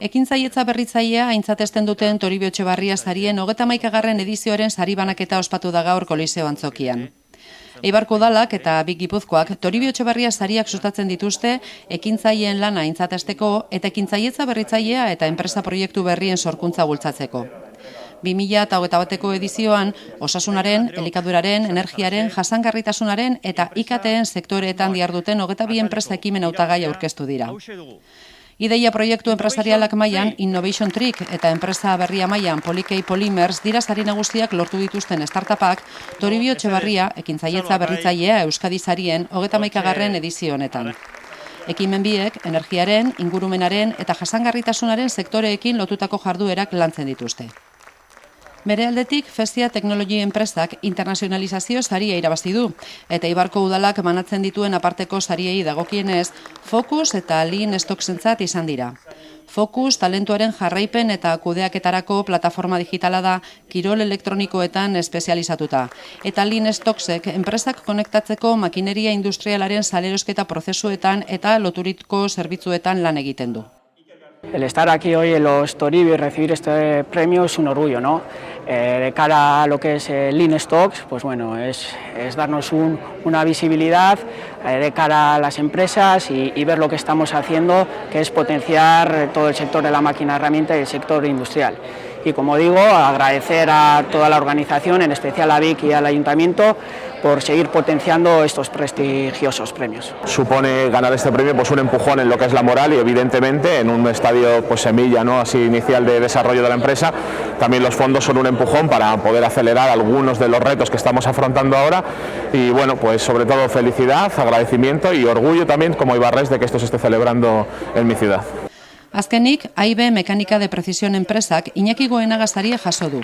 Ekintzailetza berritzailea aintzatesten duten Toribio Etxebarria sarien 31. edizioaren sari banaketa ospatu da gaur Koliseo antzokian. Eibarko udalak eta Big Gipuzkoak Toribio Etxebarria sariak sustatzen dituzte ekintzaileen lana aintzatesteko eta ekintzailetza berritzailea eta enpresa proiektu berrien sorkuntza bultzatzeko. 2021ko edizioan osasunaren, elikaduraren, energiaren, jasangarritasunaren eta IKTen sektoreetan diharduten 22 enpresa ekimen hautagai aurkeztu dira. Ideia proiektu enpresarialak mailan Innovation Trick eta enpresa berria mailan Polykey Polymers dira sari nagusiak lortu dituzten startupak Toribio Etxebarria ekintzailetza berritzailea Euskadi sarien 31. edizio honetan. Ekimen biek energiaren, ingurumenaren eta jasangarritasunaren sektoreekin lotutako jarduerak lantzen dituzte. Bere aldetik, Festia Teknologi enpresak internazionalizazio saria irabazi du, eta Eibarko udalak banatzen dituen aparteko sariei dagokienez, Focus eta Lean Stocksentzat izan dira. Focus talentuaren jarraipen eta kudeaketarako plataforma digitala da kirol elektronikoetan espezializatuta, eta Lean Stocksek enpresak konektatzeko makineria industrialaren salerosketa prozesuetan eta loturiko zerbitzuetan lan egiten du. El estar aquí hoy en los Toribio y recibir este premio es un orgullo, ¿no? De cara a lo que es Lean Stocks, pues bueno, es darnos una visibilidad de cara a las empresas y ver lo que estamos haciendo, que es potenciar todo el sector de la máquina herramienta y el sector industrial. Y como digo, agradecer a toda la organización, en especial a Vic y al Ayuntamiento, por seguir potenciando estos prestigiosos premios. Supone ganar este premio pues un empujón en lo que es la moral y evidentemente en un estadio pues semilla, ¿no? Así inicial de desarrollo de la empresa. También los fondos son un empujón para poder acelerar algunos de los retos que estamos afrontando ahora y bueno, pues sobre todo felicidad, agradecimiento y orgullo también como ibarrés de que esto se esté celebrando en mi ciudad. Azkenik, AIB Mekanika de Precisión enpresak Iñaki Goenaga saria jaso du.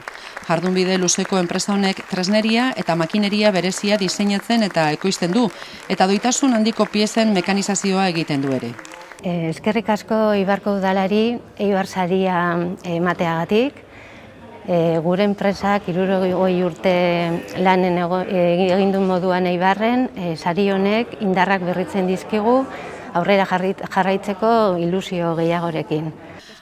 Jardunbide luzeko enpresa honek tresneria eta makineria berezia diseinatzen eta ekoizten du, eta doitasun handiko piezen mekanizazioa egiten du ere. Eskerrik asko Eibarko udalari Eibar saria emateagatik. Gure enpresak 60 urte lanen egin duen moduan Eibarren, sari honek indarrak berritzen dizkigu, aurrera jarraitzeko ilusio gehiagorekin.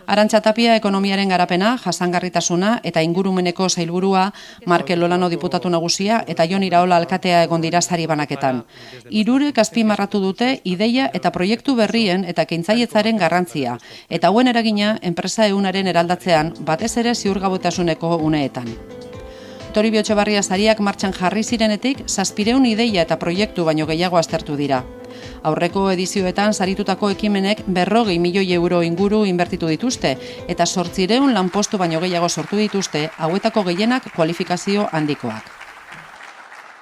Arantxa Tapia ekonomiaren garapena, jasangarritasuna eta ingurumeneko sailburua, Markel Olano diputatu nagusia eta Jon Iraola alkatea egon dira sari banaketan. Hirurek azpimarratu dute ideia eta proiektu berrien eta ekintzailetzaren garrantzia, eta hauen eragina enpresa ehunaren eraldatzean, batez ere ziurgabetasuneko uneetan. Toribio Etxebarria sariak martxan jarri zirenetik 700 ideia eta proiektu baino gehiago aztertu dira. Aurreko edizioetan saritutako ekimenek 40 milioi euro inguru inbertitu dituzte eta 800 lanpostu baino gehiago sortu dituzte, hauetako gehienak kualifikazio handikoak.